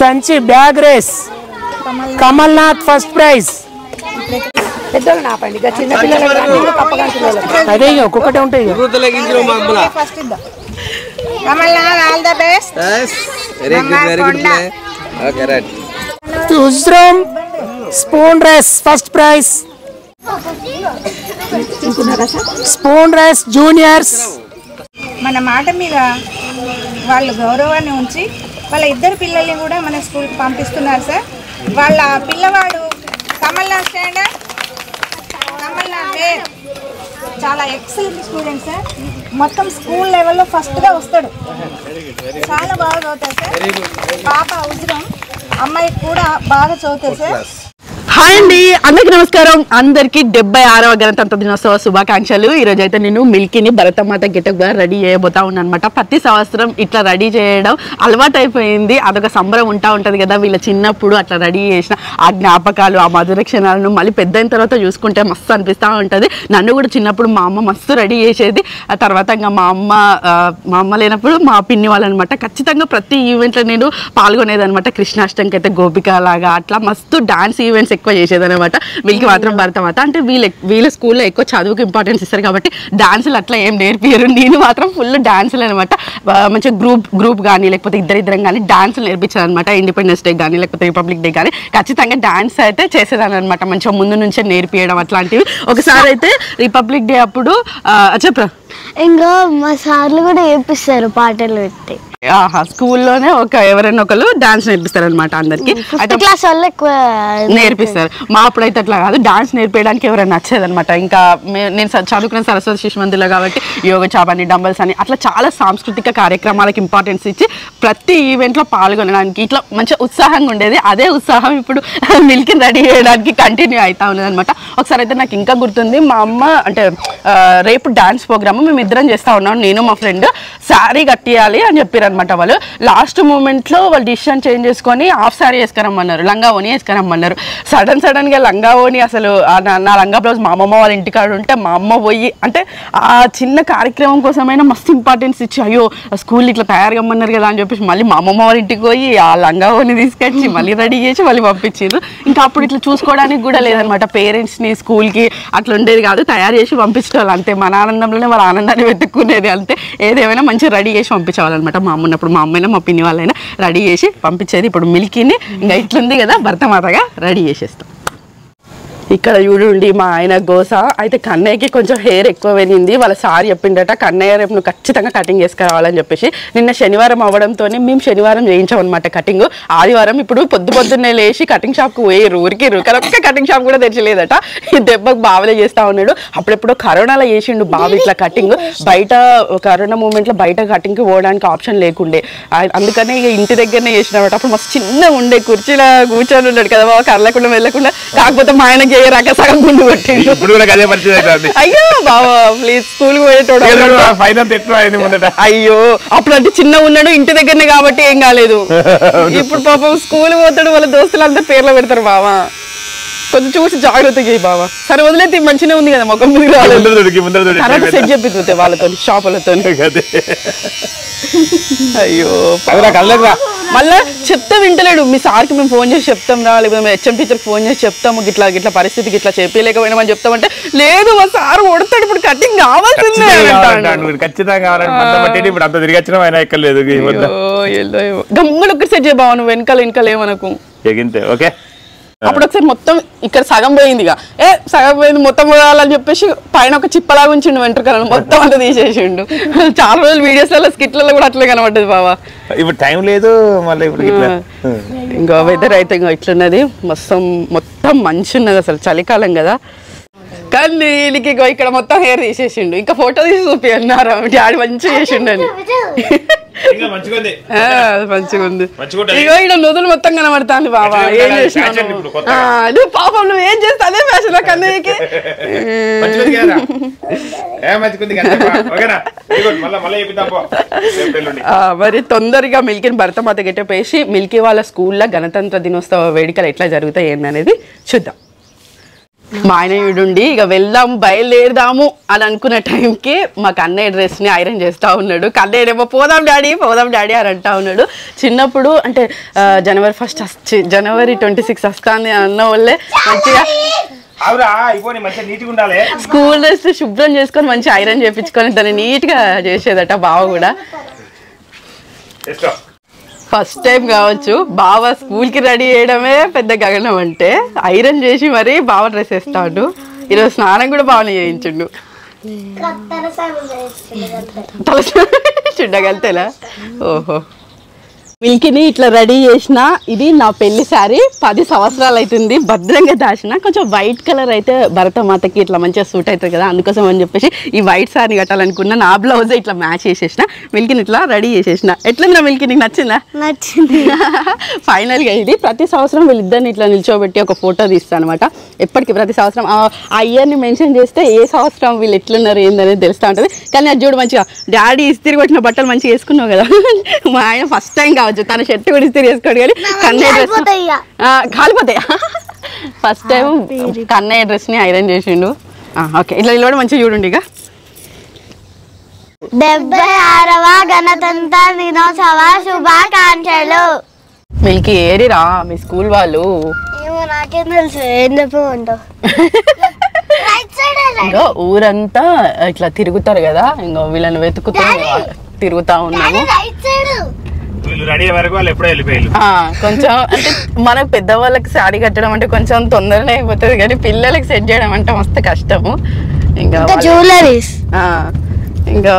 సంచి bag race Kamalnath first prize. అదే ఒక్కొక్కటే ఉంటాయి. ఉజ్రం spoon race first prize. Spoon race juniors. మన మాట మీద వాళ్ళు గౌరవాన్ని ఉంచి వాళ్ళ ఇద్దరు పిల్లల్ని కూడా మన స్కూల్కి పంపిస్తున్నారు సార్. వాళ్ళ పిల్లవాడు కమల్నాథ్ స్టాండర్డ్, కమల్నాథ్ వేర్ చాలా ఎక్సలెంట్ స్టూడెంట్ సార్. మొత్తం స్కూల్ లెవెల్లో ఫస్ట్గా వస్తాడు, చాలా బాగా చదువుతాడు సార్. పాప ఉజ్రం అమ్మాయికి కూడా బాగా చదువుతాడు సార్. హాయ్ అండి, అందరికి నమస్కారం. అందరికి 76వ గణతంత్ర దినోత్సవ శుభాకాంక్షలు. ఈరోజు అయితే నేను మిల్కీని భరతమాత గెటప్ గా రెడీ చేయబోతా ఉన్నాను అనమాట. ప్రతి సంవత్సరం ఇట్లా రెడీ చేయడం అలవాటు అయిపోయింది. అదొక సంబరం ఉంటది కదా. వీళ్ళ చిన్నప్పుడు అట్లా రెడీ చేసిన ఆ జ్ఞాపకాలు, ఆ మధుర క్షణాలను మళ్ళీ పెద్ద అయిన తర్వాత చూసుకుంటే మస్తు అనిపిస్తూ ఉంటుంది. నన్ను కూడా చిన్నప్పుడు మా అమ్మ మస్తు రెడీ చేసేది. ఆ తర్వాత ఇంకా మా అమ్మ లేనప్పుడు మా పిన్ని వాళ్ళు అనమాట. ఖచ్చితంగా ప్రతి ఈవెంట్లో నేను పాల్గొనేది అనమాట. కృష్ణాష్టమికి అయితే గోపిక లాగా అట్లా మస్తు డాన్స్ ఈవెంట్స్ ఎక్కువ చేసేదనమాట. వీళ్ళకి మాత్రం భరతమాత అంటే వీళ్ళ స్కూల్లో ఎక్కువ చదువుకు ఇంపార్టెన్స్ ఇస్తారు కాబట్టి డాన్సులు అట్లా ఏం నేర్పియరు. నేను మాత్రం ఫుల్ డాన్సులు అనమాట. మంచిగా గ్రూప్ కానీ లేకపోతే ఇద్దరిద్దరం కానీ డాన్సులు నేర్పించాను అనమాట. ఇండిపెండెన్స్ డే కానీ లేకపోతే రిపబ్లిక్ డే కానీ ఖచ్చితంగా డాన్స్ అయితే చేసేదాన్ని అనమాట. మంచిగా ముందు నుంచే నేర్పియడం అట్లాంటివి. ఒకసారి అయితే రిపబ్లిక్ డే అప్పుడు చెప్పరా, ఇంకా మా సార్లు కూడా నేర్పిస్తారు పాటలు పెట్టి. స్కూల్లోనే ఎవరైనా ఒకరు డాన్స్ నేర్పిస్తారు అనమాట. అందరికి క్లాస్ వాళ్ళు ఎక్కువ నేర్పిస్తారు. మా అప్పుడైతే అట్లా కాదు, డాన్స్ నేర్పించడానికి ఎవరైనా నచ్చేది అనమాట. ఇంకా నేను చదువుకున్న సరస్వతి శిశు మందిర్లో కాబట్టి యోగా చాపని, డంబల్స్ అని అట్లా చాలా సాంస్కృతిక కార్యక్రమాలకు ఇంపార్టెన్స్ ఇచ్చి ప్రతి ఈవెంట్లో పాల్గొనడానికి ఇట్లా మంచిగా ఉత్సాహంగా ఉండేది. అదే ఉత్సాహం ఇప్పుడు మిల్కీని రెడీ చేయడానికి కంటిన్యూ అవుతా ఉన్నది అనమాట. ఒకసారి అయితే నాకు ఇంకా గుర్తుంది, మా అమ్మ అంటే రేపు డాన్స్ ప్రోగ్రామ్ మేము ఇద్దరం చేస్తూ ఉన్నాం, నేను మా ఫ్రెండ్. శారీ కట్టియాలి అని చెప్పారు అనమాట. వాళ్ళు లాస్ట్ మూమెంట్లో వాళ్ళు డిసిషన్ చేంజ్ చేసుకొని హాఫ్ శారీ వేసుకురమ్మన్నారు, లంగా ఓని వేసుకురమ్మన్నారు. సడన్గా లంగా ఓని అసలు నా లంగా బ్లౌజ్ మా అమ్మమ్మ వాళ్ళ ఇంటికాడ ఉంటే మా అమ్మ పోయి అంటే ఆ చిన్న కార్యక్రమం కోసమైనా మస్తు ఇంపార్టెన్స్ ఇచ్చి అయ్యో స్కూల్ ఇట్లా తయారు కమ్మన్నారు కదా అని చెప్పేసి మళ్ళీ మా అమ్మమ్మ వాళ్ళ ఇంటికి పోయి ఆ లంగా ఓని తీసుకొచ్చి మళ్ళీ రెడీ చేసి మళ్ళీ పంపించారు. ఇంకా అప్పుడు ఇట్లా చూసుకోవడానికి కూడా లేదనమాట. పేరెంట్స్ని స్కూల్కి అట్లా ఉండేది కాదు, తయారు చేసి పంపించేవాళ్ళు అంతే. మన ఆనందంలోనే వాళ్ళ ఆనందాన్ని వెతుక్కునేది అంతే. ఏదేమైనా మంచిగా రెడీ చేసి పంపించేవాళ్ళనమాట. మా అమ్మ ఉన్నప్పుడు మా అమ్మైనా మా పిన్ని వాళ్ళైనా రెడీ చేసి పంపించేది. ఇప్పుడు మిల్కీని ఇంకా ఇట్లుంది కదా భరతమాతగా రెడీ చేసేస్తాం. ఇక్కడ చూడండి మా ఆయన గోస అయితే. కన్నయ్యకి కొంచెం హెయిర్ ఎక్కువ వెళ్ళింది. వాళ్ళ సార్ చెప్పిండట కన్నయ్య రేపు నువ్వు ఖచ్చితంగా కటింగ్ చేసుకురావాలని చెప్పేసి. నిన్న శనివారం అవ్వడంతో మేము శనివారం చేయించామన్నమాట కటింగ్. ఆదివారం ఇప్పుడు పొద్దున్నే లేచి కటింగ్ షాప్కి పోయారు. ఊరికిరు కరెక్ట్గా కటింగ్ షాప్ కూడా తెచ్చలేదట. ఈ దెబ్బకు బావలే చేస్తూ ఉన్నాడు. అప్పుడెప్పుడో కరోనాలో చేసిండు బావ ఇట్లా కటింగ్. బయట కరోనా మూమెంట్లో బయట కటింగ్కి పోవడానికి ఆప్షన్ లేకుండే, అందుకనే ఇక ఇంటి దగ్గరనే చేసినమాట. అప్పుడు మస్తు చిన్నగా ఉండే, కుర్చీలో కూర్చొని ఉన్నాడు కదా బావ, కర్రలేకుండా వెళ్ళకుండా. కాకపోతే మా ఆయనకి సగం గుండు కొట్టిండు. అయ్యో బావా ప్లీజ్, స్కూల్ పోయేటోడు. అయ్యో అప్పుడు అంటే చిన్న ఉన్నాడు, ఇంటి దగ్గరనే కాబట్టి ఏం కాలేదు. ఇప్పుడు పాపం స్కూల్ పోతాడు, వాళ్ళ దోస్తులంతా పేర్లు పెడతారు. బావా కొంచెం చూసి జాగ్రత్తగా చేయి బావా. సరే వదిలేతే మంచిగా ఉంది కదా మొక్క ముందు తర్వాత సెట్ చెప్పి వాళ్ళతో షాపులతో. అయ్యో మళ్ళా చెప్తే వింటలేడు. మీ సార్కి మేము ఫోన్ చేసి చెప్తాం రా, లేకపోతే మేము హెచ్ఎం టీచర్కి ఫోన్ చేసి చెప్తాము గిట్లా పరిస్థితికి ఇట్లా చెప్పలేకపోయినామని చెప్తామంటే లేదు మా సార్ కొడతాడు, ఇప్పుడు కటింగ్ కావాల్సిందే. గమ్ములు ఒక్కటి సెట్ చేయబావు, నువ్వు వెనకాల ఏమనకు. అప్పుడు ఒకసారి మొత్తం ఇక్కడ సగం పోయింది, ఇక సగం పోయింది మొత్తం పోవాలని చెప్పేసి పైన ఒక చిప్పలాగా ఉంచిండు వెంట్రుకలను, మొత్తం అంతా తీసేసిండు. చాలా రోజులు వీడియోస్లలో స్కిట్లలో కూడా అట్లే కనబడ్డది బావా. ఇప్పుడు టైం లేదు మళ్ళీ ఇప్పుడు ఇంకా వెదర్ అయితే ఇంకా ఇట్లున్నది. మొత్తం మంచి ఉన్నది, అసలు చలికాలం కదా. కానీ వీళ్ళకి ఇక్కడ మొత్తం హెయిర్ తీసేసిండు. ఇంకా ఫోటో తీసి చూపిన్నారు డాడీ మంచిగా చేసిండని. మంచిగా ఉంది. ఇగో ఇక్కడ నుదులు మొత్తం కనబడతాను బాబా. ఏం చేసినావు పాపం, నువ్వు ఏం చేస్తా అదే ఫ్యాషన్ కన్నయ్యకి. మరి తొందరగా మిల్కీని భరతమాత గెటప్ వేసి మిల్కీ వాళ్ళ స్కూల్లో గణతంత్ర దినోత్సవ వేడుకలు ఎట్లా జరుగుతాయి ఏందనేది చూద్దాం. మా ఆయన వీడుండి ఇక వెళ్దాము బయలుదేరదాము అని అనుకున్న టైంకి మా కన్నయ్య డ్రెస్ని ఐరన్ చేస్తూ ఉన్నాడు. కన్నయ్యనేమో పోదాం డాడీ అని అంటా ఉన్నాడు. చిన్నప్పుడు అంటే జనవరి 1 జనవరి 26 వస్తుంది అన్న వాళ్ళే మంచిగా స్కూల్ డ్రెస్ శుభ్రం చేసుకొని మంచి ఐరన్ చేయించుకొని దాన్ని నీట్గా చేసేదట బావ కూడా. ఫస్ట్ టైం కావచ్చు బావ స్కూల్కి రెడీ చేయడమే పెద్ద గగనం అంటే ఐరన్ చేసి మరీ బావ డ్రెస్ వేస్తాడు. ఈరోజు స్నానం కూడా బాగానే చేయించుండు. చుట్టగలితేలా ఓహో మిల్కీని ఇట్లా రెడీ చేసిన. ఇది నా పెళ్లి శారీ 10 సంవత్సరాలు అవుతుంది భద్రంగా దాచిన. కొంచెం వైట్ కలర్ అయితే భరతమాతకి ఇట్లా మంచిగా సూట్ అవుతుంది కదా, అందుకోసం అని చెప్పేసి ఈ వైట్ శారీ కట్టాలనుకున్నా. నా బ్లౌజ్ ఇట్లా మ్యాచ్ చేసేసిన, మిల్కీని ఇట్లా రెడీ చేసేసిన. ఎట్లుందా మిల్కీ, నీకు నచ్చిందా? నచ్చింది. ఫైనల్గా ఇది ప్రతి సంవత్సరం వీళ్ళిద్దరిని ఇట్లా నిల్చోబెట్టి ఒక ఫోటో తీస్తాను అనమాట. ఎప్పటికీ ప్రతి సంవత్సరం ఆ ఇయర్ని మెన్షన్ చేస్తే ఏ సంవత్సరం వీళ్ళు ఎట్లున్నారు ఏందనేది తెలుస్తూ ఉంటుంది. కానీ అది చూడు మంచిగా డాడీ ఇస్తిరి కొట్టిన బట్టలు మంచిగా వేసుకున్నావు కదా. మా ఆయన ఫస్ట్ టైం కావచ్చు తన షర్ట్ కూడా ఇస్తిరి వేసుకోడు కానీ కన్నయ్య డ్రెస్ కాలిపోతాయి. ఫస్ట్ టైం కన్నయ్య డ్రెస్ని ఐరన్ చేసిండు. ఓకే ఇట్లా నిలబడి మంచిగా చూడండి. ఇక 76వ గణతంత్ర దినోత్సవ శుభాకాంక్షలు. మీకు ఏరిరా మీ స్కూల్ వాళ్ళు? ఏమో నాకేం తెలుసు, ఏం చెప్పమంటావు? ఇంకా ఊరంతా ఇట్లా తిరుగుతారు కదా, ఇంకా వీళ్ళని వెతుకుతూ తిరుగుతా ఉన్నాము. కొంచెం అంటే మనకు పెద్దవాళ్ళకి శారీ కట్టడం అంటే కొంచెం తొందరనే అయిపోతుంది కానీ పిల్లలకి సెట్ చేయడం అంటే మస్తు కష్టము. ఇంకా జ్యువెలరీస్ ఇంకా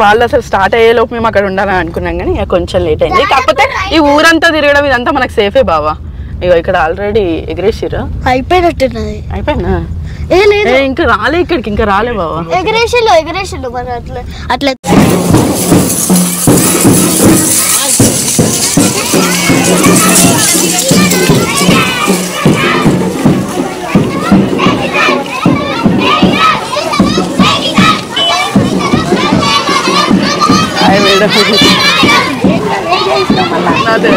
వాళ్ళు అసలు స్టార్ట్ అయ్యే లోపు మేము అక్కడ ఉండాలని అనుకున్నాం కానీ ఇక కొంచెం లేట్ అయింది. కాకపోతే ఈ ఊరంతా తిరగడం ఇదంతా మనకు సేఫే బావా. ఇక ఇక్కడ ఆల్రెడీ ఎగరేసిరా అయిపోయినట్టున్నది. అయిపోయినా ఇంకా రాలే, ఇక్కడికి ఇంకా రాలే బావా. ఎగరేసిల్లు మరి అట్లా అదే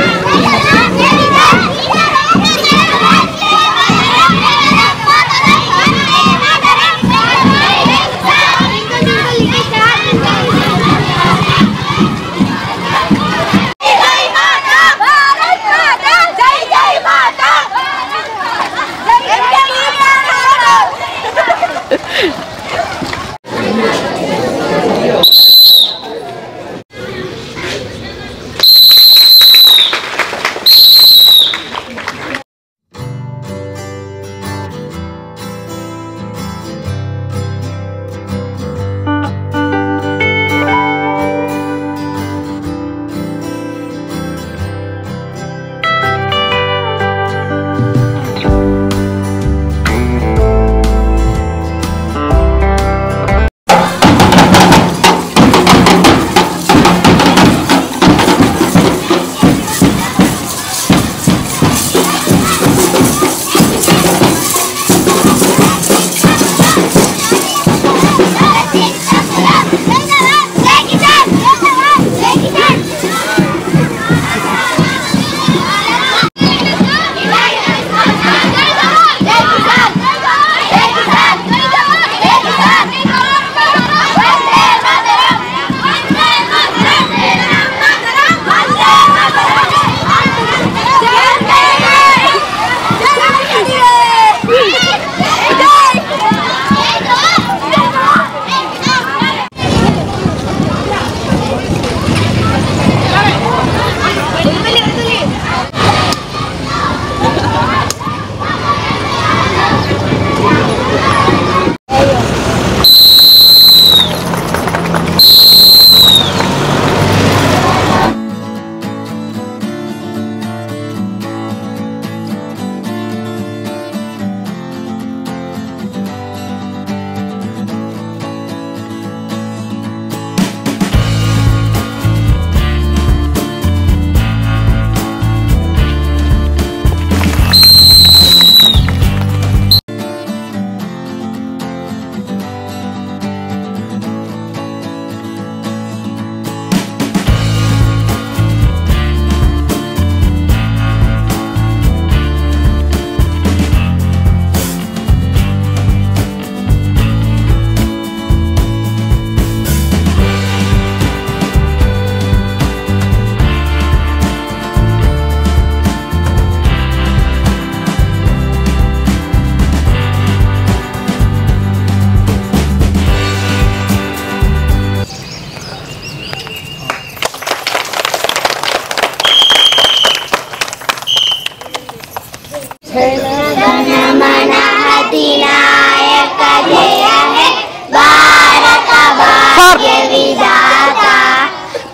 మన అధినాయక జయ హే భారత భాగ్య విధాత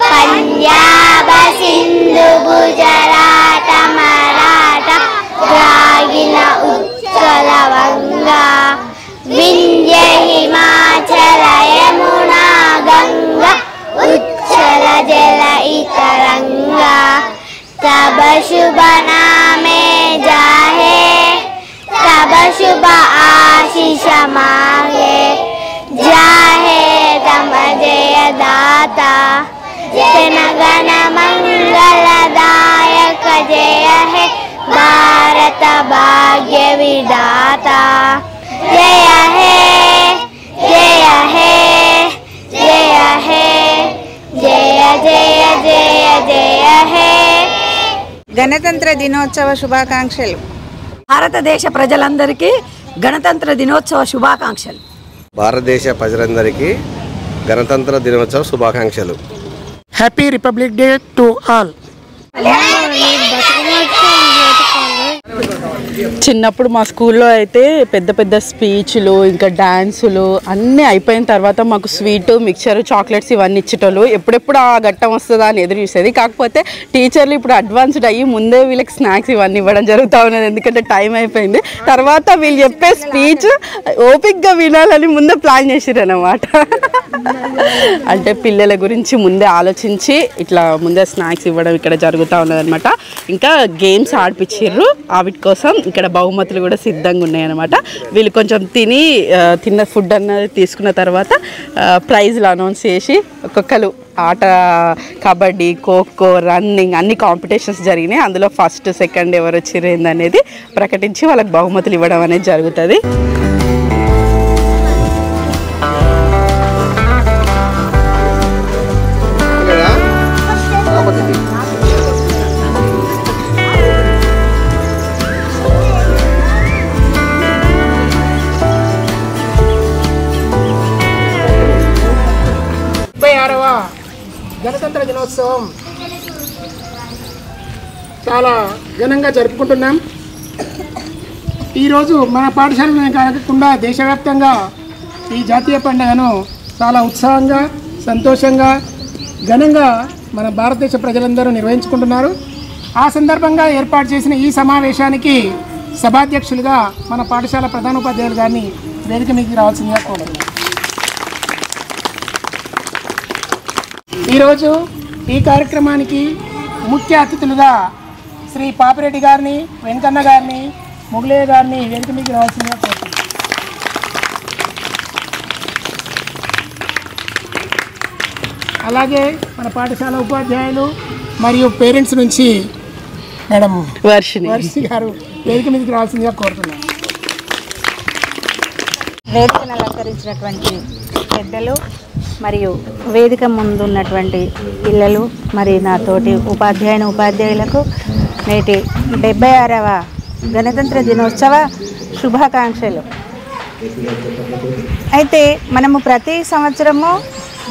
పంజాబ సింధు గుజరాత మరాఠ ద్రావిడ ఉత్కల వంగా వింధ్య హిమాచల యమునా గంగా ఉచ్చల జల ఇతరంగా तब शुभ नामे जाहे तब शुभ आशीष मांगे जाहे तम जय दाता जन गण मंगलदायक जय है भारत भाग्य विधाता जय है जय है जय है जय जय जय जय है గణతంత్ర దినోత్సవ శుభాకాంక్షలు. భారతదేశ ప్రజలందరికీ గణతంత్ర దినోత్సవ శుభాకాంక్షలు. భారతదేశ ప్రజలందరికీ గణతంత్ర దినోత్సవ శుభాకాంక్షలు. Happy republic day to all. చిన్నప్పుడు మా స్కూల్లో అయితే పెద్ద పెద్ద స్పీచ్లు ఇంకా డ్యాన్సులు అన్నీ అయిపోయిన తర్వాత మాకు స్వీట్ మిక్చర్ చాక్లెట్స్ ఇవన్నీ ఇచ్చేటోళ్ళు. ఎప్పుడెప్పుడు ఆ ఘట్టం వస్తుందా అని ఎదురు చూసేది. కాకపోతే టీచర్లు ఇప్పుడు అడ్వాన్స్డ్ అయ్యి ముందే వీళ్ళకి స్నాక్స్ ఇవన్నీ ఇవ్వడం జరుగుతూ ఉన్నది. ఎందుకంటే టైం అయిపోయింది. తర్వాత వీళ్ళు చెప్పే స్పీచ్ ఓపిక్గా వినాలని ముందే ప్లాన్ చేసిర్రు అన్నమాట. అంటే పిల్లల గురించి ముందే ఆలోచించి ఇట్లా ముందే స్నాక్స్ ఇవ్వడం ఇక్కడ జరుగుతూ ఉన్నదన్నమాట. ఇంకా గేమ్స్ ఆడిపించిర్రు. వాటి కోసం ఇక్కడ బహుమతులు కూడా సిద్ధంగా ఉన్నాయన్నమాట. వీళ్ళు కొంచెం తిన్న ఫుడ్ అన్నది తీసుకున్న తర్వాత ప్రైజ్లు అనౌన్స్ చేసి ఒక్కొక్కరు ఆట కబడ్డీ ఖోఖో రన్నింగ్ అన్ని కాంపిటీషన్స్ జరిగినాయి. అందులో ఫస్ట్ సెకండ్ ఎవరు వచ్చిర్రు అనేది ప్రకటించి వాళ్ళకి బహుమతులు ఇవ్వడం అనేది జరుగుతుంది. గణతంత్ర దినోత్సవం చాలా ఘనంగా జరుపుకుంటున్నాం. ఈరోజు మన పాఠశాలలోనే కాకుండా దేశవ్యాప్తంగా ఈ జాతీయ పండుగను చాలా ఉత్సాహంగా సంతోషంగా ఘనంగా మన భారతదేశ ప్రజలందరూ నిర్వహించుకుంటున్నారు. ఆ సందర్భంగా ఏర్పాటు చేసిన ఈ సమావేశానికి సభాధ్యక్షులుగా మన పాఠశాల ప్రధానోపాధ్యాయులు గారిని వేదిక మీదకి రావాల్సిందిగా కోరుతున్నాను. ఈరోజు ఈ కార్యక్రమానికి ముఖ్య అతిథులుగా శ్రీ పాపిరెడ్డి గారిని, వెంకన్న గారిని, ముగులయ్య గారిని వేదిక మీదకి రావాల్సిందిగా కోరుతున్నాను. అలాగే మన పాఠశాల ఉపాధ్యాయులు మరియు పేరెంట్స్ నుంచి మేడం వర్షిణి గారు వేదిక మీదకి రావాల్సిందిగా కోరుతున్నాను. వేదికను అలంకరించినటువంటి పెద్దలు మరియు వేదిక ముందు ఉన్నటువంటి పిల్లలు మరి నా తోటి ఉపాధ్యాయులకు నేటి 76వ గణతంత్ర దినోత్సవ శుభాకాంక్షలు. అయితే మనము ప్రతి సంవత్సరము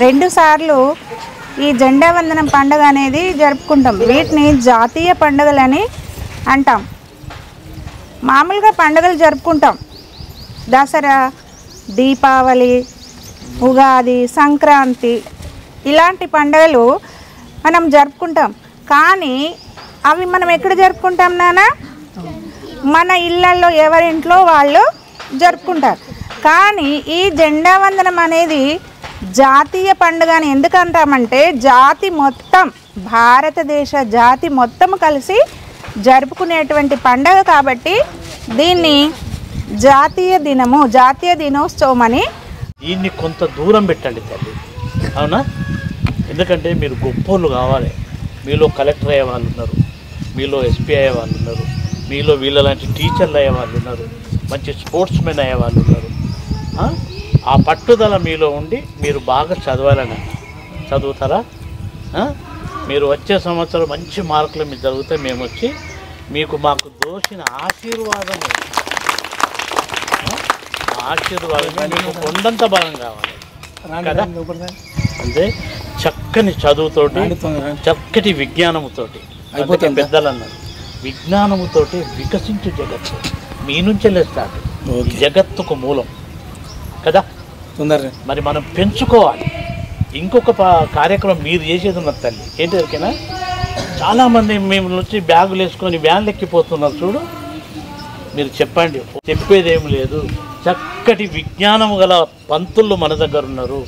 2 సార్లు ఈ జెండా వందనం పండుగ అనేది జరుపుకుంటాం. వీటిని జాతీయ పండుగలని అంటాం. మామూలుగా పండుగలు జరుపుకుంటాం. దసరా, దీపావళి, ఉగాది, సంక్రాంతి ఇలాంటి పండుగలు మనం జరుపుకుంటాం. కానీ అవి మనం ఎక్కడ జరుపుకుంటాం నాన్న? మన ఇళ్ళల్లో ఎవరింట్లో వాళ్ళు జరుపుకుంటారు. కానీ ఈ జెండా వందనం అనేది జాతీయ పండుగ అని ఎందుకు అంటామంటే జాతి మొత్తం, భారతదేశ జాతి మొత్తం కలిసి జరుపుకునేటువంటి పండుగ కాబట్టి దీన్ని జాతీయ దినోత్సవం అని. దీన్ని కొంత దూరం పెట్టండి తల్లి, అవునా? ఎందుకంటే మీరు గొప్పోళ్ళు కావాలి. మీలో కలెక్టర్ అయ్యే వాళ్ళు ఉన్నారు, మీలో ఎస్పీ అయ్యే వాళ్ళు ఉన్నారు, మీలో వీళ్ళ లాంటి టీచర్లు అయ్యే వాళ్ళు ఉన్నారు, మంచి స్పోర్ట్స్ మెన్ అయ్యే వాళ్ళు ఉన్నారు. ఆ పట్టుదల మీలో ఉండి మీరు బాగా చదవాలని చదువుతారా? మీరు వచ్చే సంవత్సరం మంచి మార్కులు మీకు జరిగితే మేము వచ్చి మాకు దోచిన ఆశీర్వాదం మీకు కొండంత బలం కావాలి కదా. అంటే చక్కని చదువుతోటి, చక్కటి విజ్ఞానంతోటి పెద్దలు అన్నారు విజ్ఞానముతోటి వికసించు జగత్తు మీ నుంచెల్లే స్టార్ట్. ఈ జగత్తుకు మూలం కదా. మరి మనం పెంచుకోవాలి. ఇంకొక కార్యక్రమం మీరు చేసేది ఉన్న తల్లి ఏంటి ఎవరికైనా, చాలామంది మేము వచ్చి బ్యాగులు వేసుకొని వ్యాన్లు ఎక్కిపోతున్నారు చూడు. మీరు చెప్పండి, చెప్పేదేం లేదు. చక్కటి విజ్ఞానం గల పంతులు మన దగ్గర ఉన్నారు.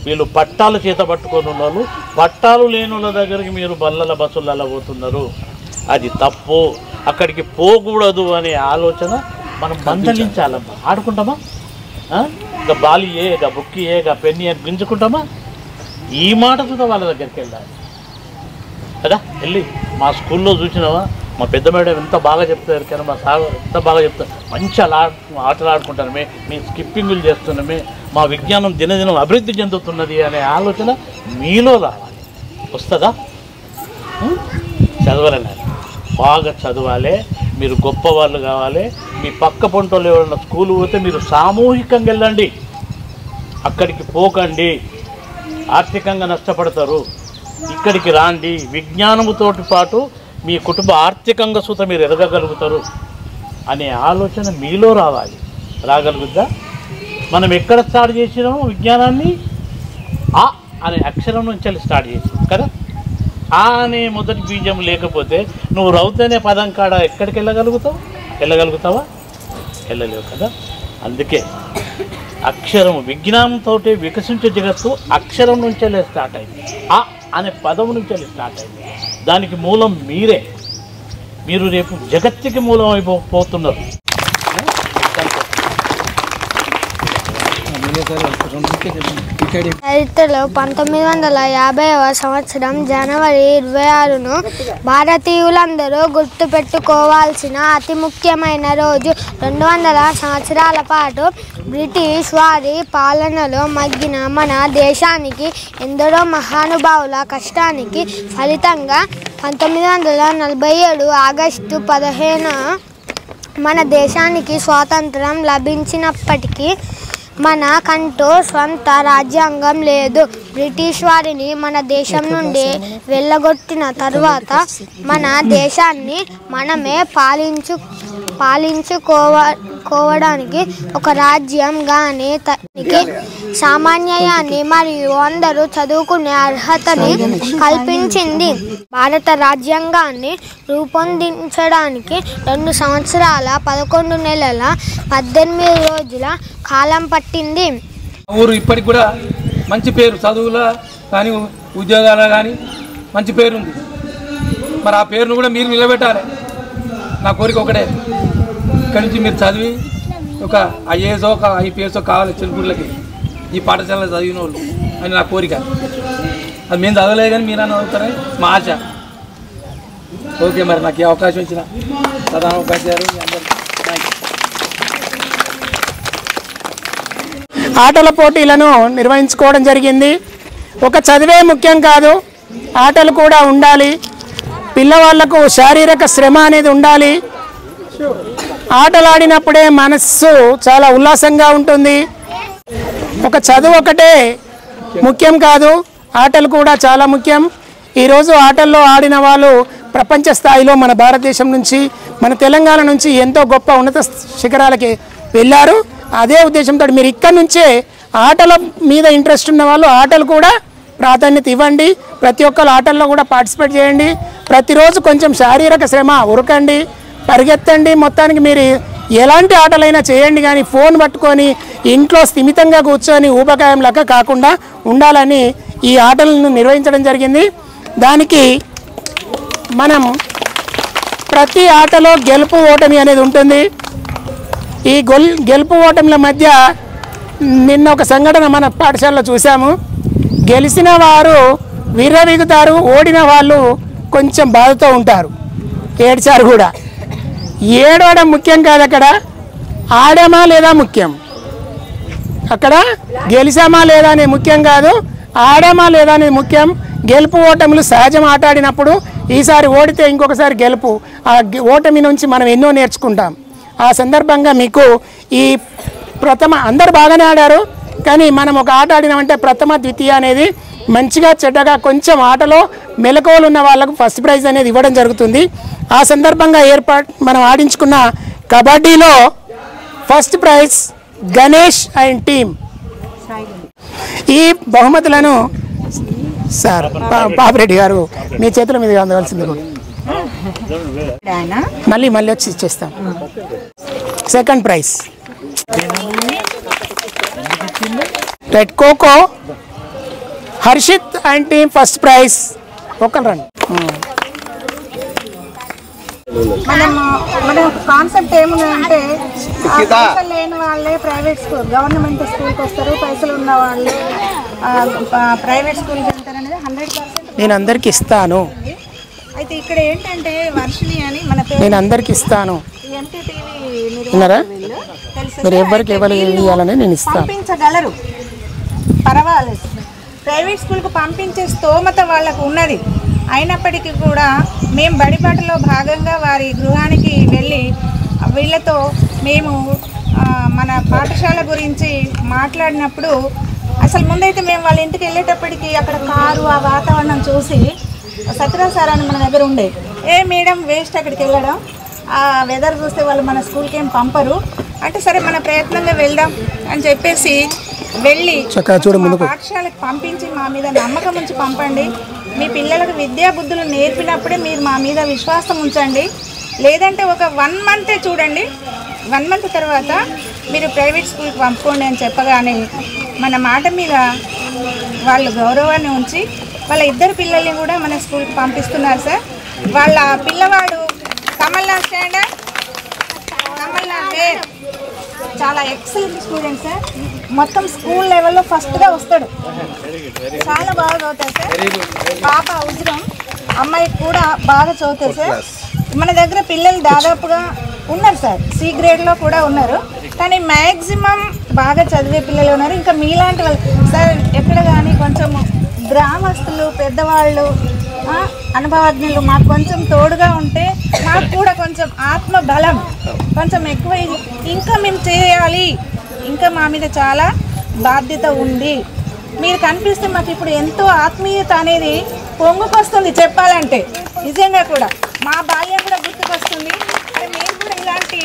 వీళ్ళు పట్టాలు చేత పట్టుకొని ఉన్నారు. పట్టాలు లేని వాళ్ళ దగ్గరికి మీరు బల్లల బస్సులలో పోతున్నారు. అది తప్పు, అక్కడికి పోకూడదు అనే ఆలోచన మనం మందలించాలమ్మా. ఆడుకుంటామా? ఇక బాలియే, ఇక బుక్కియే, ఇక పెన్ని అని గుంజుకుంటామా? ఈ మాట చూద్దా వాళ్ళ దగ్గరికి వెళ్ళాలి కదా. వెళ్ళి మా స్కూల్లో చూసినావా, మా పెద్ద మేడం ఎంత బాగా చెప్తారు కానీ, మా సార్ ఎంత బాగా చెప్తారు, మంచి ఆటలు ఆడుకుంటానమే, మేము స్కిప్పింగులు చేస్తున్నామే, మా విజ్ఞానం దినదినం అభివృద్ధి చెందుతున్నది అనే ఆలోచన మీలో రావాలి. వస్తుందా? చదవాలని బాగా చదవాలి. మీరు గొప్పవాళ్ళు కావాలి. మీ పక్క పొంటోళ్ళు ఎవరైనా స్కూల్ పోతే మీరు సామూహికంగా వెళ్ళండి, అక్కడికి పోకండి. ఆర్థికంగా నష్టపడతారు. ఇక్కడికి రాండి. విజ్ఞానముతోటి పాటు మీ కుటుంబ ఆర్థికంగా సుత మీరు ఎదగగలుగుతారు అనే ఆలోచన మీలో రావాలి. రాగలుగుద్దా? మనం ఎక్కడ స్టార్ట్ చేసినామో విజ్ఞానాన్ని ఆ అనే అక్షరం నుంచి స్టార్ట్ చేసినాం కదా. ఆ అనే మొదటి బీజం లేకపోతే నువ్వు రౌతనే పదం కాడ ఎక్కడికి వెళ్ళగలుగుతావా? వెళ్ళలేవు కదా. అందుకే అక్షరం విజ్ఞానంతో వికసించే జగత్తు అక్షరం నుంచే స్టార్ట్ అయింది. ఆ అనే పదం నుంచే స్టార్ట్ అయింది. దానికి మూలం మీరే. మీరు రేపు జగత్తుకి మూలం అయిపోతున్నారు. చరిత్రలో 1950వ సంవత్సరం జనవరి 26ను భారతీయులందరూ గుర్తుపెట్టుకోవాల్సిన అతి ముఖ్యమైన రోజు. 200 సంవత్సరాల పాటు బ్రిటిష్ వారి పాలనలో మగ్గిన మన దేశానికి ఎందరో మహానుభావుల కష్టానికి ఫలితంగా 1947 ఆగస్టు 15న మన దేశానికి స్వాతంత్రం లభించినప్పటికీ మనకంటూ స్వంత రాజ్యాంగం లేదు. బ్రిటిష్ వారిని మన దేశం నుండి వెళ్ళగొట్టిన తర్వాత మన దేశాన్ని మనమే పాలించుకోవడానికి ఒక రాజ్యం కానీ సామాన్యాన్ని మరియు అందరూ చదువుకునే అర్హతని కల్పించింది. భారత రాజ్యాంగాన్ని రూపొందించడానికి 2 సంవత్సరాల 11 నెలల 18 రోజుల కాలం పట్టింది. ఊరు ఇప్పటికి కూడా మంచి పేరు, చదువులో కానీ ఉద్యోగాలు కానీ మంచి పేరు ఉంది. మరి ఆ పేరును కూడా మీరు నిలబెట్టాలి. నా కోరిక ఒకటే, ఇక్కడి నుంచి మీరు చదివి ఒక ఐఏఎస్ ఒక ఐపీఎస్ కావాలి చిలుకూరులకి, ఈ పాఠశాలలో చదివిన వాళ్ళు అని నా కోరిక. అది మేము చదవలేదు కానీ మీరు అని చదువుతారని మా ఆశ. ఓకే, మరి నాకు ఈ అవకాశం ఇచ్చిన ప్రధాన ఉపాధ్యాయులు మీ అందరికీ థ్యాంక్ యూ. ఆటల పోటీలను నిర్వహించుకోవడం జరిగింది. ఒక చదివే ముఖ్యం కాదు, ఆటలు కూడా ఉండాలి. పిల్లవాళ్లకు శారీరక శ్రమ అనేది ఉండాలి. ఆటలాడినప్పుడే మనస్సు చాలా ఉల్లాసంగా ఉంటుంది. ఒక చదువు ఒకటే ముఖ్యం కాదు, ఆటలు కూడా చాలా ముఖ్యం. ఈరోజు ఆటల్లో ఆడిన వాళ్ళు ప్రపంచ స్థాయిలో మన భారతదేశం నుంచి, మన తెలంగాణ నుంచి ఎంతో గొప్ప ఉన్నత శిఖరాలకి వెళ్ళారు. అదే ఉద్దేశంతో మీరు ఇక్కడి నుంచే ఆటల మీద ఇంట్రెస్ట్ ఉన్న వాళ్ళు ఆటలు కూడా ప్రాధాన్యత ఇవ్వండి. ప్రతి ఒక్కరు ఆటల్లో కూడా పార్టిసిపేట్ చేయండి. ప్రతిరోజు కొంచెం శారీరక శ్రమ, ఉరకండి, పరిగెత్తండి. మొత్తానికి మీరు ఎలాంటి ఆటలైనా చేయండి, కానీ ఫోన్ పట్టుకొని ఇంట్లో స్థిమితంగా కూర్చొని ఊబకాయం లెక్క కాకుండా ఉండాలని ఈ ఆటలను నిర్వహించడం జరిగింది. దానికి మనం ప్రతి ఆటలో గెలుపు ఓటమి అనేది ఉంటుంది. ఈ గెలుపు ఓటముల మధ్య నిన్న ఒక సంఘటన మన పాఠశాలలో చూసాము. గెలిచిన వారు విర్రవీగుతారు, ఓడిన వాళ్ళు కొంచెం బాధతో ఉంటారు, ఏడ్చారు కూడా. ఏడవడం ముఖ్యం కాదు, అక్కడ ఆడామా లేదా ముఖ్యం. అక్కడ గెలిచామా లేదా అనేది ముఖ్యం కాదు, ఆడామా లేదా అనేది ముఖ్యం. గెలుపు ఓటములు సహజం. ఆటాడినప్పుడు ఈసారి ఓడితే ఇంకొకసారి గెలుపు, ఆ ఓటమి నుంచి మనం ఎన్నో నేర్చుకుంటాం. ఆ సందర్భంగా మీకు ఈ ప్రథమ అందరు బాగానే ఆడారు, కానీ మనం ఒక ఆట ఆడినామంటే ప్రథమ ద్వితీయ అనేది మంచిగా చెడ్డగా కొంచెం ఆటలో మెలకువలు ఉన్న వాళ్ళకు ఫస్ట్ ప్రైజ్ అనేది ఇవ్వడం జరుగుతుంది. ఆ సందర్భంగా మనం ఆడించుకున్న కబడ్డీలో first prize Ganesh and team. ఈ బహుమతులను సార్ పాపిరెడ్డి గారు మీ చేతుల మీద అందవలసింది కూడా మళ్ళీ వచ్చి ఇచ్చేస్తాం. Second prize red khokho Harshit and team first prize. ఒకరు రండి. మన కాన్సెప్ట్ ఏముందంటే పైసలు లేని వాళ్ళే ప్రైవేట్ స్కూల్ గవర్నమెంట్ స్కూల్కి వస్తారు, పైసలు ఉన్న వాళ్ళే ప్రైవేట్ స్కూల్కి వెళ్తారు అనేది 100% నేను అందరికి ఇస్తాను. అయితే ఇక్కడ ఏంటంటే వర్షిణి అని మన నేను అందరికి ఇస్తాను ఎంటీటీవీ విన్నారా? మీరు ఎవరికి ఇవ్వాలని నేను ఇస్తాను. పంపించగలరు, పర్వాలేదు. ప్రైవేట్ స్కూల్కి పంపించే స్తోమత వాళ్ళకు ఉన్నది. అయినప్పటికీ కూడా మేము బడిబాటలో భాగంగా వారి గృహానికి వెళ్ళి వీళ్ళతో మేము మన పాఠశాల గురించి మాట్లాడినప్పుడు అసలు ముందైతే మేము వాళ్ళ ఇంటికి వెళ్ళేటప్పటికి అక్కడ కారు ఆ వాతావరణం చూసి సత్యరాజ్ సార్ అని మన దగ్గర ఉండే, మేడం వేస్ట్ అక్కడికి వెళ్ళడం, ఆ వెదర్ చూస్తే వాళ్ళు మన స్కూల్కి ఏం పంపరు అంటే సరే మన ప్రయత్నంగా వెళ్దాం అని చెప్పేసి వెళ్ళి పాఠశాలకు పంపించి మా మీద నమ్మకం ఉంచి పంపండి. మీ పిల్లలకు విద్యా బుద్ధులు నేర్పినప్పుడే మీరు మా మీద విశ్వాసం ఉంచండి. లేదంటే ఒక 1 మంతే చూడండి, 1 మంత్ తర్వాత మీరు ప్రైవేట్ స్కూల్కి పంపుకోండి అని చెప్పగానే మన మాట మీద వాళ్ళు గౌరవాన్ని ఉంచి వాళ్ళ 2 పిల్లల్ని కూడా మన స్కూల్కి పంపిస్తున్నారు సార్. వాళ్ళ పిల్లవాడు కమల్నాథ్ స్టాండర్డ్, కమల్నాథ్ వేర్ చాలా ఎక్సలెంట్ స్టూడెంట్ సార్. మొత్తం స్కూల్ లెవెల్లో ఫస్ట్గా వస్తాడు, చాలా బాగా చదువుతారు సార్. పాప ఉజ్రం అమ్మాయికి కూడా బాగా చదువుతారు సార్. మన దగ్గర పిల్లలు దాదాపుగా ఉన్నారు సార్, C గ్రేడ్లో కూడా ఉన్నారు. కానీ మ్యాక్సిమం బాగా చదివే పిల్లలు ఉన్నారు. ఇంకా మీలాంటి వాళ్ళు సార్ ఎక్కడ కానీ కొంచెం గ్రామస్తులు పెద్దవాళ్ళు అనుభవజ్ఞులు మాకు కొంచెం తోడుగా ఉంటే మాకు కూడా కొంచెం ఆత్మబలం కొంచెం ఎక్కువ, ఇంకా మేము చేయాలి, ఇంకా మా మీద చాలా బాధ్యత ఉంది. మీరు కనిపిస్తే మాకు ఇప్పుడు ఎంతో ఆత్మీయత అనేది పొంగుకొస్తుంది చెప్పాలంటే. నిజంగా కూడా మా బాల్యం కూడా గుర్తుకొస్తుంది. మేము కూడా ఇలాంటి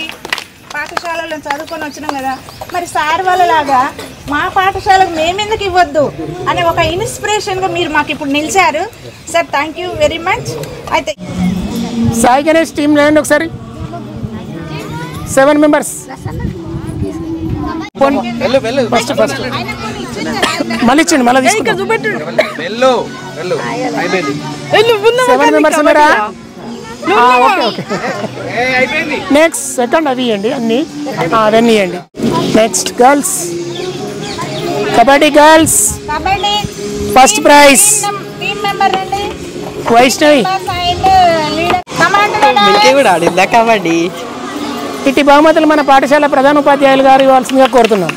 పాఠశాలలో చదువుకొని వచ్చినాం కదా, మరి సార్ వాళ్ళలాగా మా పాఠశాలకు మేమెందుకు ఇవ్వద్దు అనే ఒక ఇన్స్పిరేషన్గా మీరు మాకు ఇప్పుడు నిలిచారు sir. Thank you very much. అయితే సాయి గణేష్ టీమ్ లేండి ఒకసారి, 7 మెంబర్స్. ఫస్ట్ మళ్ళీ ఇచ్చిండి, మళ్ళీ తీసుకుంటాం. 7 మెంబర్స్ ఉన్నారా? Okay okay. నెక్స్ట్ సెకండ్ అవి ఇవ్వండి, అవన్నీ ఇవ్వండి. Next girls, kabaddi girls first prize Vaishnavi. కూడా ఆడిందా కబడ్డీ? ఇటు బహుమతులు మన పాఠశాల ప్రధాన ఉపాధ్యాయులు గారు ఇవ్వాల్సిందిగా కోరుతున్నాం.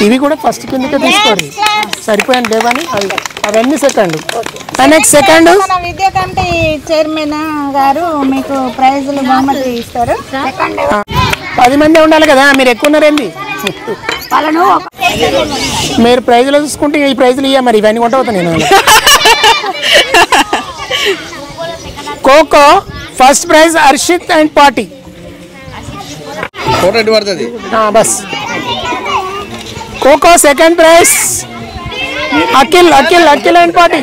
ఇవి కూడా ఫస్ట్ కిందకే తీసుకోండి, సరిపోయాను లేవని. అవన్నీ సెకండ్. నెక్స్ట్ సెకండ్ మన విద్యా కమిటీ చైర్మన్ గారు మీకు ప్రైజులు బహుమతి ఇస్తారు. 10 మంది ఉండాలి కదా, మీరు ఎక్కువ ఉన్నారేంది? మీరు ప్రైజులు చూసుకుంటే ఈ ప్రైజులు ఇవ్వ, మరి ఇవన్నీ కొంట అవుతాను నేను. Khokho first prize Harshit and party. బస్. Khokho second prize Akhil and party.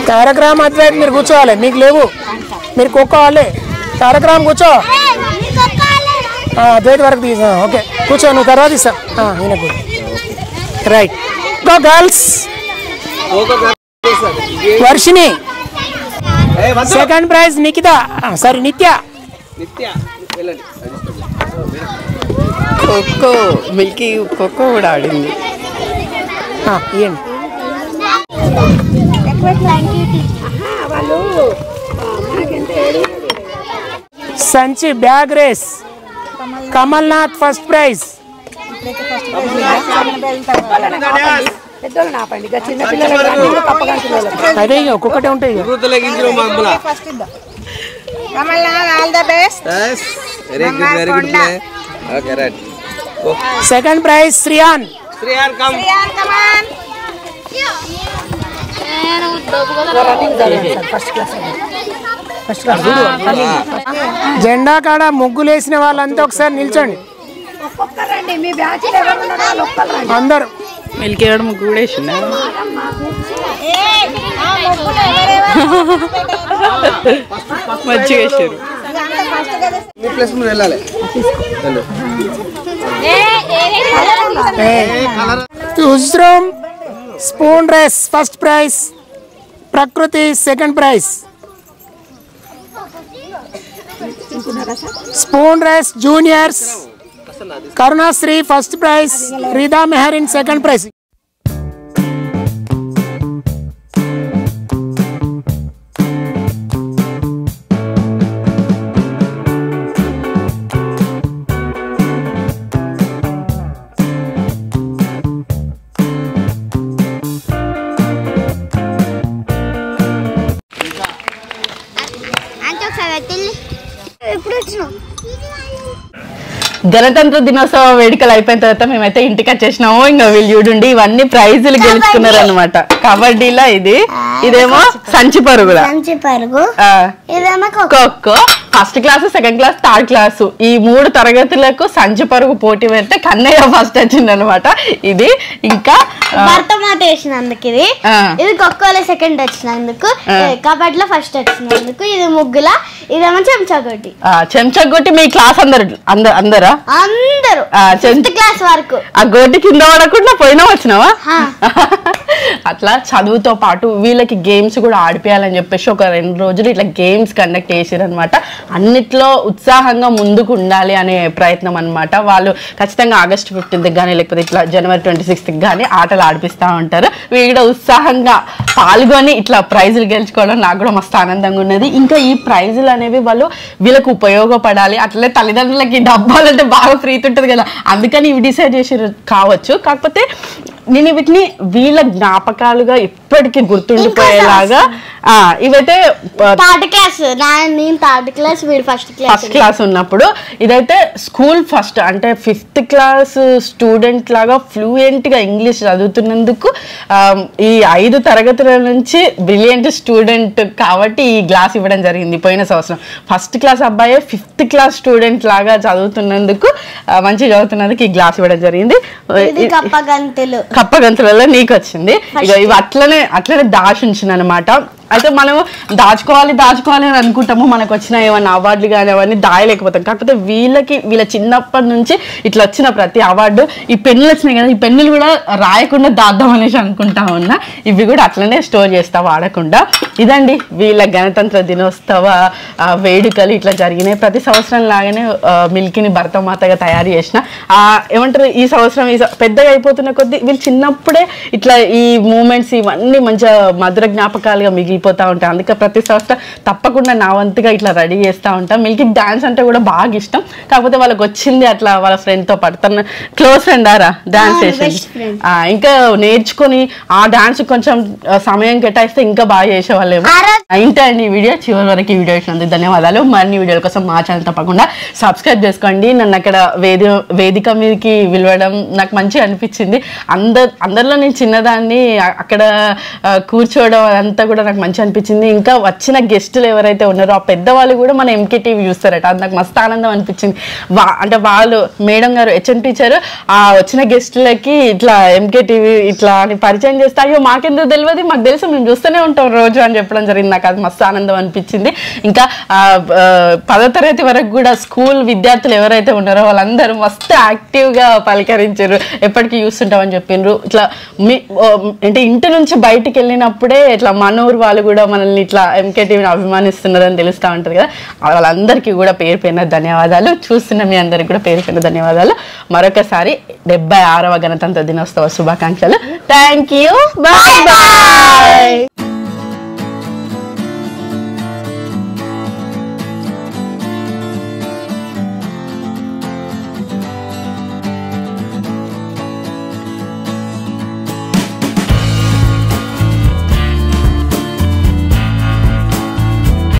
Tarakaram Advait మీరు కూర్చోవాలి, మీకు లేవు, మీరు ఖోఖో వాళ్ళే. తారకరామ్ కూర్చో, అద్వైత్ వరకు తీసా. ఓకే కూర్చో, నువ్వు తర్వాత ఇస్తా ఈయనకు. Right. Girls Varshini second prize Nikhita, sorry Nitya. Khokho Milky khokho కూడా ఆడింది. ఇవ్వండి. సంచి bag race Kamalnath first prize. పెద్దోళ్ళు ఆపండి ఇక చిన్న పిల్లలు అదే ఇక ఒక్కొక్కటే ఉంటాయి ఫస్ట్ ఇద్దాం Kamal Nath all the best very good okay right second prize Sriyan come on జెండా కాడ ముగ్గులు వేసిన వాళ్ళంతా ఒకసారి నిల్చోండి అందరూ మిల్కీ వాడు ముగ్గు కూడా వేసిండా మంచిగా వేసారు ఉజ్రూమ్ spoon race first prize, Prakruthi second prize. Spoon race juniors Karunasri first prize, Rida Mehrin second prize. గణతంత్ర దినోత్సవ వేడుకలు అయిపోయిన తర్వాత మేమైతే ఇంటికి వచ్చేసినాము. ఇంకా వీళ్ళు చూడండి ఇవన్నీ ప్రైజులు గెలుచుకున్నారు అనమాట. కబడ్డీలో ఇదేమో సంచి పరుగుల, kho kho first class, second class, third class ఈ 3 తరగతులకు సంచి పరుగు పోటీ పెడితే కన్నయ్య ఫస్ట్ వచ్చింది అనమాట. ఇది ఇంకా భరతమాత వేసినందుకు ఇది ఖోఖోలో సెకండ్ వచ్చినందుకు, కబడ్డీలో ఫస్ట్ వచ్చినందుకు, ఇది ముగ్గుల, ఇదేమో చెంచాగొట్టి. చెంచాగొట్టి మీ క్లాస్ అందరా అందరూ క్లాస్ వరకు ఆ గోటి కింద పడకుండా పోయినా వచ్చినావా? అట్లా చదువుతో పాటు వీళ్ళకి గేమ్స్ కూడా ఆడిపియాలని చెప్పేసి ఒక 2 రోజులు ఇట్లా గేమ్స్ కండక్ట్ చేసారు అనమాట. అన్నిట్లో ఉత్సాహంగా ముందుకు ఉండాలి అనే ప్రయత్నం అనమాట. వాళ్ళు ఖచ్చితంగా ఆగస్టు 15th కానీ లేకపోతే ఇట్లా జనవరి 26th కానీ ఆటలు ఆడిపిస్తూ ఉంటారు. వీళ్ళు ఉత్సాహంగా పాల్గొని ఇట్లా ప్రైజులు గెలుచుకోవడం నాకు కూడా మస్తు ఆనందంగా ఉన్నది. ఇంకా ఈ ప్రైజులు అనేవి వీళ్ళకు ఉపయోగపడాలి. అట్లనే తల్లిదండ్రులకి డబ్బాలంటే బాగా ప్రీతి ఉంటుంది కదా, అందుకని ఇవి డిసైడ్ చేసి కావచ్చు. కాకపోతే నేను వీటిని వీళ్ళ జ్ఞాపకాలుగా ఎప్పటికీ గుర్తుండిపోయేలాగా ఇవైతే ఫస్ట్ క్లాస్ ఉన్నప్పుడు ఇదైతే స్కూల్ ఫస్ట్ అంటే 5th క్లాస్ స్టూడెంట్ లాగా ఫ్లూయెంట్ గా ఇంగ్లీష్ చదువుతున్నందుకు ఈ 5 తరగతుల నుంచి బ్రిలియంట్ స్టూడెంట్ కాబట్టి ఈ గ్లాస్ ఇవ్వడం జరిగింది. పోయిన సంవత్సరం ఫస్ట్ క్లాస్ అబ్బాయి 5th క్లాస్ స్టూడెంట్ లాగా చదువుతున్నందుకు మంచిగా చదువుతున్నందుకు ఈ గ్లాస్ ఇవ్వడం జరిగింది. కప్పగంతులలో నీకు వచ్చింది. ఇక ఇవి అట్లనే దాచి ఉంచింది అనమాట. అయితే మనం దాచుకోవాలి అని అనుకుంటాము, మనకు వచ్చిన ఏమన్నా అవార్డులు కానీ అవన్నీ దాయలేకపోతాం. కాకపోతే వీళ్ళ చిన్నప్పటి నుంచి ఇట్లా వచ్చిన ప్రతి అవార్డు, ఈ పెన్నులు వచ్చినాయి కదా, ఈ పెన్నులు కూడా రాయకుండా దాద్దాం అనేసి అనుకుంటా ఉన్నా. ఇవి కూడా అట్లనే స్టోర్ చేస్తా వాడకుండా. ఇదండి వీళ్ళ గణతంత్ర దినోత్సవ వేడుకలు ఇట్లా జరిగినాయి. ప్రతి సంవత్సరం లాగానే మిల్కీని భరతమాతగా తయారు చేసిన ఏమంటారు ఈ సంవత్సరం పెద్దగా అయిపోతున్న కొద్దీ వీళ్ళు చిన్నప్పుడే ఇట్లా ఈ మూమెంట్స్ ఇవన్నీ మంచిగా మధుర జ్ఞాపకాలుగా మిగిలిపోతూ ఉంటాయి. అందుకే ప్రతి సంవత్సరం తప్పకుండా నా వంతుగా ఇట్లా రెడీ చేస్తూ ఉంటాం. మిల్కీ డాన్స్ అంటే కూడా బాగా ఇష్టం. కాకపోతే వాళ్ళకి వచ్చింది అట్లా వాళ్ళ ఫ్రెండ్తో పాటు, తన క్లోజ్ ఫ్రెండ్ డాన్స్ చేసేది. ఇంకా నేర్చుకుని ఆ డాన్స్ కొంచెం సమయం కేటాయిస్తే ఇంకా బాగా చేసేవాళ్ళేమో. ఇంతే అండి ఈ వీడియో. చివరి వరకు ఈ వీడియో ఇచ్చినందుకు ధన్యవాదాలు. మరిన్ని వీడియోల కోసం మా ఛానల్ తప్పకుండా సబ్స్క్రైబ్ చేసుకోండి. నన్ను అక్కడ వేదిక మీదకి పిలవడం నాకు మంచిగా అనిపించింది. అందరిలో నేను చిన్నదాన్ని, అక్కడ కూర్చోవడం అదంతా కూడా నాకు మంచి అనిపించింది. ఇంకా వచ్చిన గెస్టులు ఎవరైతే ఉన్నారో ఆ పెద్దవాళ్ళు కూడా మన ఎంకే టీవీ చూస్తారట, అది నాకు మస్తు ఆనందం అనిపించింది. అంటే వాళ్ళు మేడం గారు హెచ్ఎం టీచర్ ఆ వచ్చిన గెస్టులకి ఇట్లా ఎంకే టీవీ ఇట్లా అని పరిచయం చేస్తే, అయ్యో మాకెందుకు తెలియదు, మాకు తెలుసు, మేము చూస్తూనే ఉంటాం రోజు అని చెప్పడం జరిగింది. నాకు అది మస్తు ఆనందం అనిపించింది. ఇంకా 10వ తరగతి వరకు కూడా స్కూల్ విద్యార్థులు ఎవరైతే ఉన్నారో వాళ్ళందరూ మస్తు యాక్టివ్గా పలకరించారు, ఎప్పటికీ చూస్తుంటామని చెప్పిండ్రు. ఇట్లా అంటే ఇంటి నుంచి బయటికి వెళ్ళినప్పుడే ఇట్లా మనూరు వాళ్ళు కూడా మనల్ని ఇట్లా ఎంకే టీవీని అభిమానిస్తున్నారని తెలుస్తూ ఉంటుంది కదా. వాళ్ళందరికీ కూడా పేరు పైన ధన్యవాదాలు. చూస్తున్న మీ అందరికి కూడా పేరు పైన ధన్యవాదాలు. మరొకసారి 76వ గణతంత్ర దినోత్సవ శుభాకాంక్షలు. Thank you. Bye bye.